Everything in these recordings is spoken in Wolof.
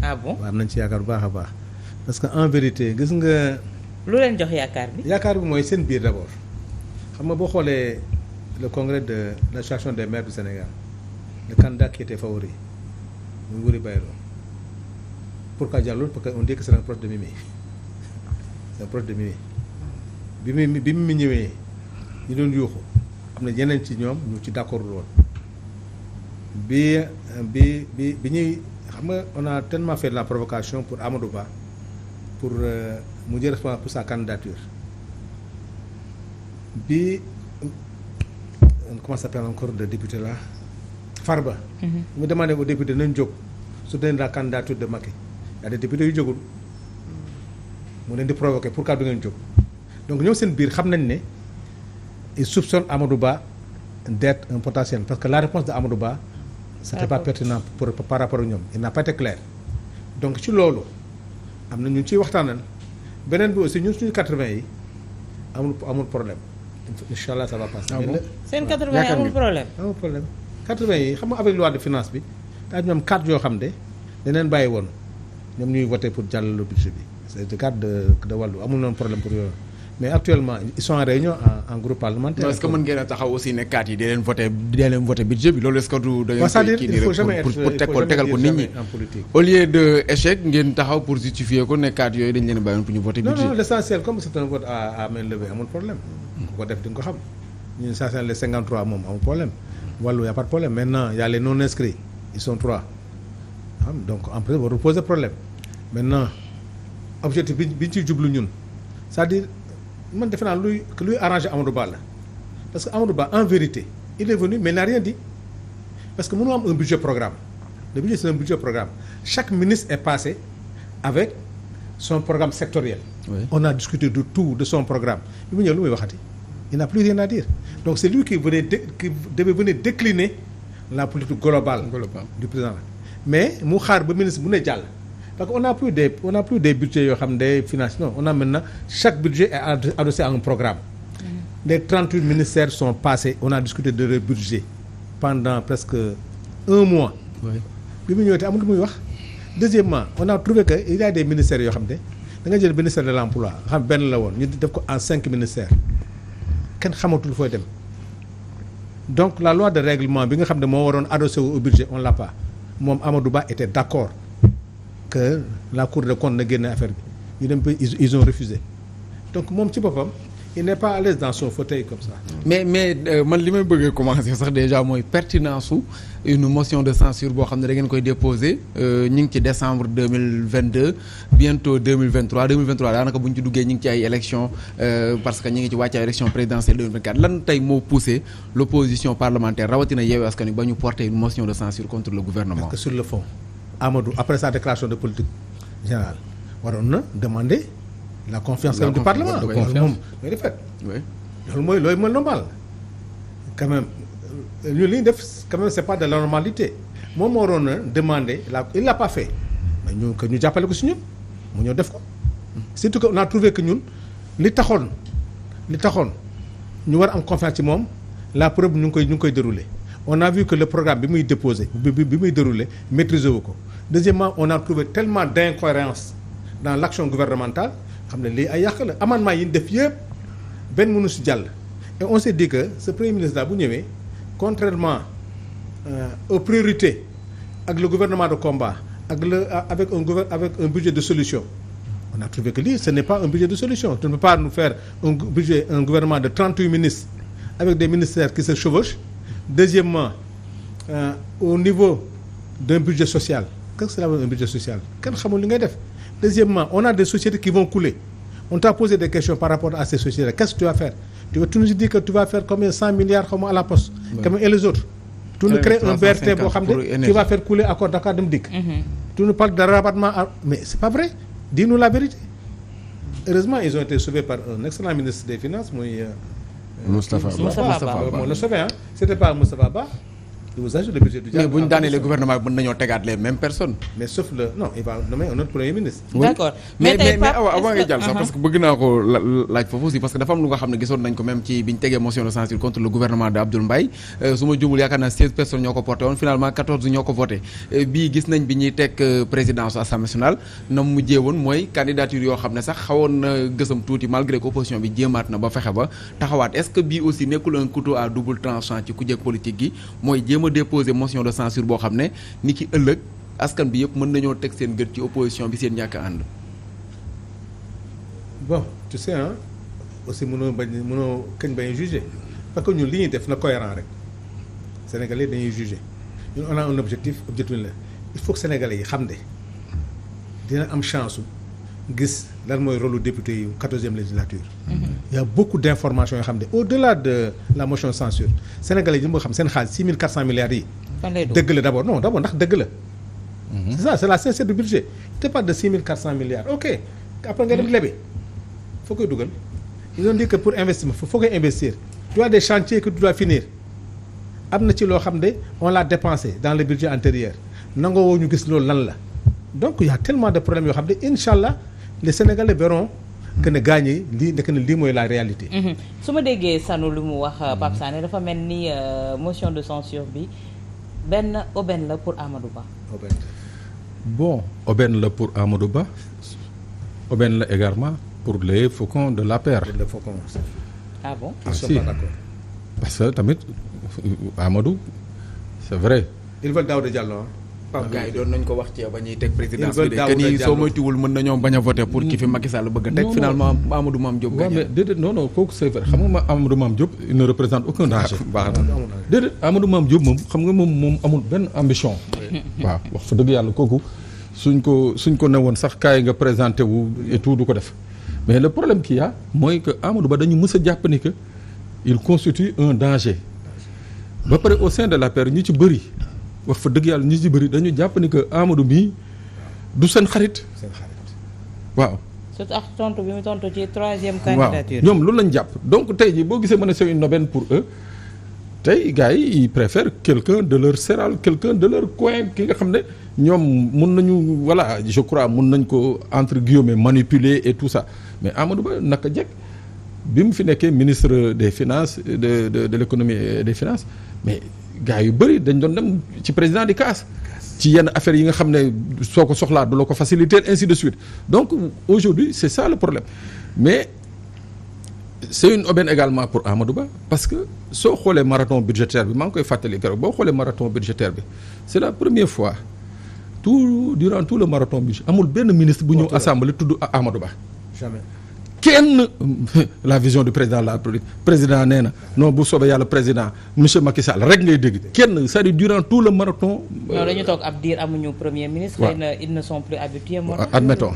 ah bon waaw am nañ ci yaakaar bu baax a baax parce que en vérité gis nga. lu leen jox yaakaar bi. yaakaar bi mooy seen biir d'abord xam nga boo xoolee le congrès de l'association des maires du Sénégal le candidat qui était favori muy Wuri Baylo pourquoi jàllul parce que on dit que c'est un proche de Mimi c'est un proche de Mimi bi Mimi ñëwee ñu doon yuuxu am na ñeneen ci ñoom ñu ci d'accord woon bi ñuy xam nga on a tellement fait de la provocation pour Amadou Ba pour mu jël responsable pour sa candidature bi comment ça s'appelle encore le député là Farba. mu demandé aux députés nañ jóg soutenir la candidature de Macky y a des députés yu jógul mu leen di provoquer pourquoi du ngeen jóg donc ñoom seen biir xam nañ ne ils soupçonnent Amadou Ba d'être un potentiel parce que la réponse de Amadou Ba c'était pas pertinent par rapport ak ñoom il n'a pas été clair donc ci loolu am na ñu ciy waxtaanal beneen bi aussi ñun suñu 80 yi amul problème incha allah ça va passer. seen 80 yi amul problème. amul problème 80 yi xam nga avec loi de finance bi daa ñoom 4 yoo xam ne daneen bàyyi woon ñoom ñuy voté pour jàllalu budget bi c'est le cas de wàllu amul noonu problème pour yooyu mais actuellement ils sont en réunion en groupe parlementaire. est-ce que mën ngeen a taxaw aussi ne 4 yi di leen voté budget bi loolu est-ce que du. da c'est-à-dire il faut jamais être pour tegal ko nit ñi au lieu de échec ngeen taxaw pour justifier ko ne 4 yooyu dañ leen bàyyoon pour ñu voté budget. non l'essentiel comme c'est un vote à main levée amul problème. ku ko def di nga ko xam ñun l'essentiel les 53 moom amul problème wàllu y a pas de problème maintenant y a les non inscrits ils sont 3 donc en plus warul poser problème maintenant objectif bi ñu ciy jublu ñun c'est-à-dire man defe naa luy arranger Amadou Ba la parce que Amadou Ba en vérité il est venu mais il n'a rien dit parce que mënoo am un budget programme le budget c'est un budget programme chaque ministre est passé avec son programme sectoriel. Oui. On a discuté de tout de son programme bi mu ñëw lu muy waxati il n'a plus rien à dire donc c'est lui qui devait venir décliner la politique globale du président mais mu xaar ba ministre bu ne jàll parce que on a plus des budgets yoo xam ne finance non on a maintenant chaque budget est adossé à un programme. Les 38 ministères sont passés on a discuté de leur budget pendant presque 1 mois. bi mu ñëwee te amul lu muy wax. Deuxièmement on a trouvé que il y a des ministères yoo xam ne da nga jël ministère de l'emploi xam benn la woon ñu def ko en 5 ministères kenn xamatul fooy dem donc la loi de règlement bi nga xam ne moo waroon adossé au budget on l'a pas moom Amadou Ba était d'accord que la Cour des comptes na génne affaire bi ñu dem ba ils ont refusé donc moom ci boppam il n'est pas à l'aise dans son fauteuil comme ça. mais man li may bëggee commencer sax déjà mooy pertinence su une motion de censure boo xam ne da ngeen koy déposer ñu ngi ci décembre 2022 bientôt 2023 daanaka bu ñu ci duggee ñu ngi ci ay élections parce que ñu ngi ci wàcc ay élections présidentielles 2024 lan tey moo poussé l'opposition parlementaire rawatina Yewwi Askan Wi ba ñu porter une motion de censure contre le gouvernement. parce que sur le fond Amadou après sa déclaration de politique générale waroon na demander. la confiance du Parlement moom mooy defet loolu mooy normal quand même ñu li ñu def quand même c'est pas de la normalité moom moo waroon a demander il l'a pas fait mais ñu jàppale ko si ñun mu ñëw def ko surtout que on a trouvé que ñun li taxoon ñu war am confiance ci moom la preuve ñu ngi koy dérouler on a vu que le programme bi muy déposé bi muy dérouler maîtriser wu ko deuxièmement on a trouvé tellement d'incohérence dans l'action gouvernementale xam ne lii ay yàq la amendement yi ñu def yëpp benn mënu si jàll et on s'est dit que ce premier ministre là bu ñëwee contrairement aux priorités ak le gouvernement de combat avec un budget de solution on a trouvé que lii ce n'est pas un budget de solution tu ne peux pas nous faire un gouvernement de 38 ministres avec des ministères qui se chevauchent deuxièmement au niveau d'un budget social qu'est-ce que c'est là un budget social kenn xamul li ngay def. Deuxièmement, on a des sociétés qui vont couler. On t'a posé des questions par rapport à ces sociétés. Qu'est-ce que tu vas faire? Tu nous dis que tu vas faire combien 100 milliards comme à la poste. Comme et les autres. Tu nous crées un BRT boo xam ne tu vas faire couler Accor Dakar Dem Dikk. Tu nous parles de rabattement mais c'est pas vrai. Dis-nous la vérité. Heureusement, ils ont été sauvés par un excellent ministre des Finances muy Moustapha Ba moo la sauvé C'était pas Moustapha Ba je vous assure le budget du dialogue. mais bu ñu daanelee gouvernement bi mën nañoo tegaat les mêmes personnes. mais sauf le non il va nommer un autre premier ministre. d'accord mais tey Pape, avant est-ce nga jàll sax que- parce que bëgg naa ko laaj foofu aussi parce que dafa am lu nga xam ne gisoon nañ ko même ci bi ñu tegee motion de censure contre le gouvernement de Abdoul Mbaye su ma jumul yaakaar naa 16 personnes ñoo ko porté woon finalement 14 ñoo ko voté bii gis nañ bi ñuy teg présidence Assemblée nationale na mu mujjee woon mooy candidature yoo xam ne sax xawoon na gësam tuuti malgré que opposition bi jéemaat na ba fexe ba taxawaat est-ce que bii aussi nekkul un couteau à double tranchant ci kujje politique gi mooy jéem a déposer motion de censure boo xam ne ni ki ëllëg askan bi yëpp mën nañoo teg seen gët ci opposition bi seen ñàkk a ànd. bon tu sais hein aussi mënoo kañ bañ a juger parce que ñun li ñuy def na cohérent rek sénégalais dañuy juger ñun on a un objectif la il faut que sénégalais yi xam ne dina am chance su gis lan mooy rôle député yu 14e législature. Il y a beaucoup d'informations yoo xam ne au-delà de la motion de censure sénégalais yi ñu xam seen xaalis 6400 milliards yi. fan lay doon dëgg la d'abord non d'abord ndax dëgg la. c'est ça c'est la sincérité du budget te pas de 6400 milliards ok après nga dem lebi foo koy dugal ils ont dit que pour investissement foo koy investir tu as des chantiers que tu dois finir am na ci loo xam ne on l'a dépensé dans le budget antérieur nangoo woo ñu gis loolu lan la donc il y a tellement de problèmes yoo xam ne incha allah les Sénégalais verront que ne gaañee lii nekk na lii mooy la réalité. su ma déggee Sanu lu mu wax Pape Sané dafa mel ni motion de censure bi benn aubaine la pour Amadou Ba. Bon, aubaine la pour Amadou Ba, aubaine la également pour les faucons de l'APR. Le faucon. Ah bon? Ils sont si. pas d'accord. Parce que tamit Amadou c'est vrai. Ils veulent Daouda Diallo ah. gars yi doon nañ ko wax ci ba ñuy teg présidence Ils bi de veulent que ni Daouda soo Diallo. moytuwul mën nañoo bañ a voter pour ki fi Macky Sall bëgg a teg Non, finalement Amadou Mame Diop waaw mais déedéet non non kooku c'est vrai xam nga ma Amadou Mame Diop il ne représente aucun danger. baax na déedéet Amadou Mame Diop moom xam nga moom amul benn ambition. waaw wax fa dëgg yàlla kooku suñ ko newoon sax kaay nga présenté wu et tout du ko def mais le problème qu'il y a mooy que Amadou Ba dañu mës a jàpp ni que il constitue un danger ba pare au sein de l'APR ñu ci bëri wax fa dëgg yàlla ñu ci bëri dañu jàpp ni que Amadou mii du seen xarit Seen xarit. waaw. surtout ak tontu bi mu tontu ci troisième waaw candidature. ñoom loolu lañ jàpp donc tey jii boo gisee mën a c'est une aubaine pour eux tey gars yi ils préfèrent quelqu'un de leur céral quelqu'un de leur coin ki nga xam ne ñoom mun nañu voilà je crois mun nañ ko entre guillemets manipuler et tout ça mais Amadou Ba naka jekk bi mu fi nekkee ministre des finances de l'économie et des finances mais gars yu bëri dañ doon dem ci président di kaas ci yenn affaires yi nga xam ne soo ko soxlaa du la ko faciliter ainsi de suite donc aujourd'hui c'est ça le problème mais c'est une aubaine également pour Amadou Ba parce que soo xoolee marathon budgétaire bi maa ngi koy fàttali keroog boo xoolee marathon budgétaire bi c'est la première fois durant tout le marathon budgétaire amul benn ministre bu ñëw assemblée tudd Amadou Ba Jamais. kenn la vision du président de la République président nee na non bu soobee yàlla président monsieur Macky Sall rek ngay dégg kenn c'est-à-dire durant tout le marathon. non dañu toog ab diir amuñu premier ministre. waaw xëy na ils ne sont plus habitués. moo tax admettons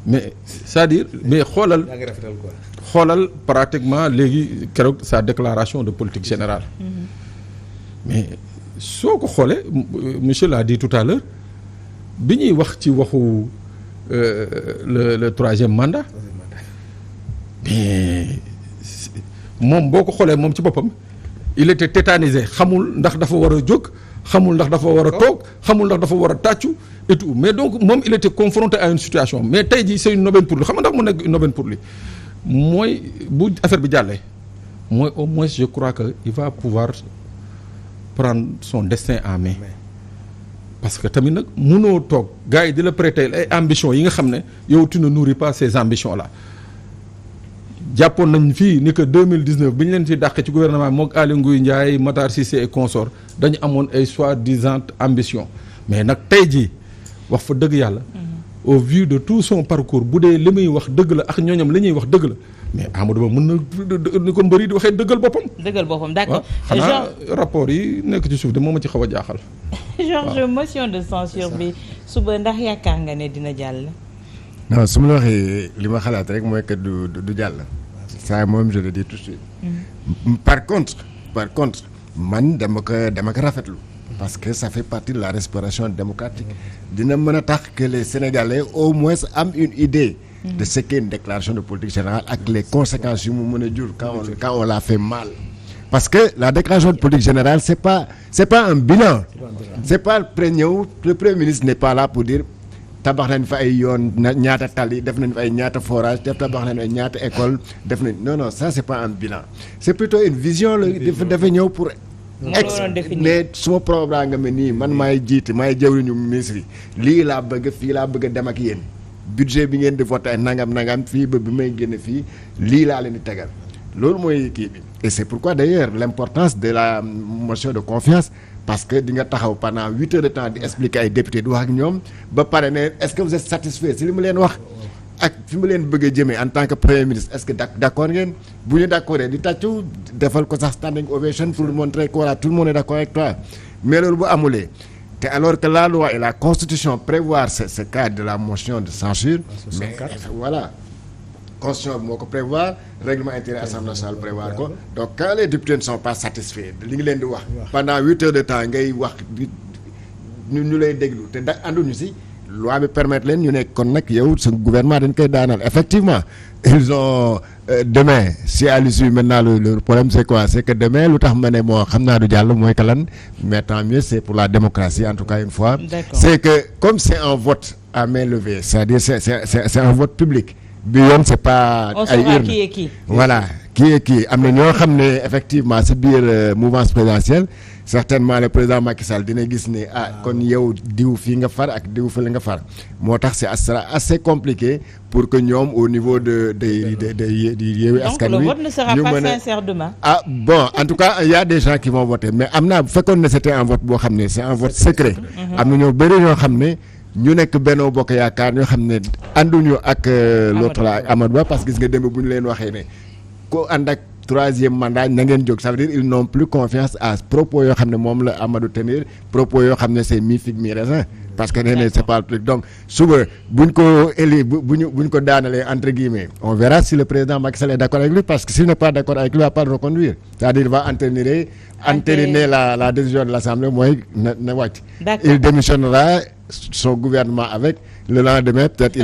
mais c'est-à-dire mais xoolal yaa ngi rafetal quoi. xoolal pratiquement léegi keroog sa déclaration de politique générale. mais soo ko xoolee monsieur l'a dit tout à l'heure bi ñuy wax ci waxu le troisième mandat. mais moom boo ko xoolee moom ci boppam il était tétanisé xamul ndax dafa war a jóg xamul ndax dafa war a toog xamul ndax dafa war a tàccu et tout mais donc moom il était confronté à une situation mais tey jii c'est une aubaine pour lui xam nga ndax mu nekk une aubaine pour lui mooy bu affaire bi jàllee mooy au moins je crois que il va pouvoir prendre son destin en main parce que tamit nag mënoo toog gars yi di la prêter ay ambitions yi nga xam ne yow tu ne nourris pas ces ambitions là jàppoon nañ fii ni que 2019 bi ñu leen ci dàqee ci gouvernement mook Aly Ngouille Ndiaye Matar Cissé et consorts dañu amoon ay soi-disant ambition mais nag tey jii wax fa dëgg yàlla au vu de tout son parcours bu dee li muy wax dëgg la ak ñooñam li ñuy wax dëgg la mais Amadou Ba mën na ni ko mbëri di waxee dëggal boppam dëggal boppam d'accord. xanaa rapport yi nekk ci suuf de moo ma ci xaw a jaaxal Georges motion de censure bi suba ndax yaakaar nga ne dina jàll. non su ma la waxee li ma xalaat rek mooy que du jàll. ça moom je le dis tout de suite. par contre man dama ko rafetlu. parce que ça fait partie de la respiration démocratique. dina mën a tax que les Sénégalais au moins am une idée. de ce qu'est une déclaration de politique générale ak les conséquences yu mu mën a jur quand on l'a fait mal. parce que la déclaration de politique générale c'est pas un bilan. C'est pas le premier ministre n'est pas là pour dire tabax nañ fa ay yoon ñaata tali def nañ fa ay ñaata forage tabax nañ ay ñaata école def nañ non ça c'est pas un bilan c'est plutôt une vision la dafa ñëw pour ne suma programme nga nii man maay jiite maay jëwriñu ministre yi lii laa bëgg fii laa bëgg a dem ak yéen budget bi ngeen di voté ay nangam fii ba bi may génne fii lii laa leen di tegal loolu mooy kii bi et c'est pourquoi d'ailleurs l'importance de la motion de confiance parce que di nga taxaw pendant 8 heures de temps di expliquer ay député di wax ak ñoom ba pare ne est-ce que vous êtes satisfait si li mu leen wax ak fi mu leen bëgg a jëmee en tant que premier ministre est-ce que d'accord ngeen bu ñu d'accord di tàccu defal ko sax standing ovation pour montrer que voilà tout le monde est d'accord avec toi mais loolu bu amulee te alors que la loi et la constitution prévoient ce cas de la motion de censure mais voilà constitution bi moo ko prévoir règlement intérieur assemblée nationale prévoir ko donc quand les députés ne sont pas satisfaits li ngi leen di wax pendant 8 heures de temps ngay wax ñu lay déglu te ànduñu si loi bi permettre leen ñu nekk kon nag yow sa gouvernement dañ koy daanal effectivement ils ont demain si à l'issue maintenant le problème c'est quoi c'est que demain lu tax ma ne moo xam naa du jàll mooy que lan mais tant mieux c'est pour la démocratie en tout cas une fois c'est que comme c'est un vote à main levée c'est-à-dire c'est un vote public bi yoon c'est pas ay urne voilà kii am na ñoo xam ne effectivement si biir mouvance présidentielle certainement le président Macky Sall dina gis ne kon yow diw fii nga far ak diw fële nga far moo tax c'est assez compliqué pour que ñoom au niveau de Yewwi Askan Wi donc le vote ne sera pas sincère demain. Bon en tout cas il y a des gens qui vont voter mais am na bu fekkoon ne c'était un vote boo xam ne c'est un vote secret am na ñoo bëri ñoo xam ne ñu nekk Benno Bokk Yaakaar ñoo xam ne ànduñu ak l'autre la Amadou Ba parce que gis nga démb bu ñu leen waxee ne ko ànd ak troisième mandat na ngeen jóg ça veut dire ils n'ont plus confiance à propos yoo xam ne moom la Amadou tenir propos yoo xam ne c'est mi-figue mi-raisin parce que nee na c'est pas le truc donc suba buñ ko buñ ko daanalee entre guillemets on verra si le président Macky Sall est d'accord avec lui parce que s'il n'est pas d'accord avec lui il va pas le reconduire c'est-à-dire il va entériner la décision de l'Assemblée mooy na wàcc il démissionnera son gouvernement avec le lendemain peut-être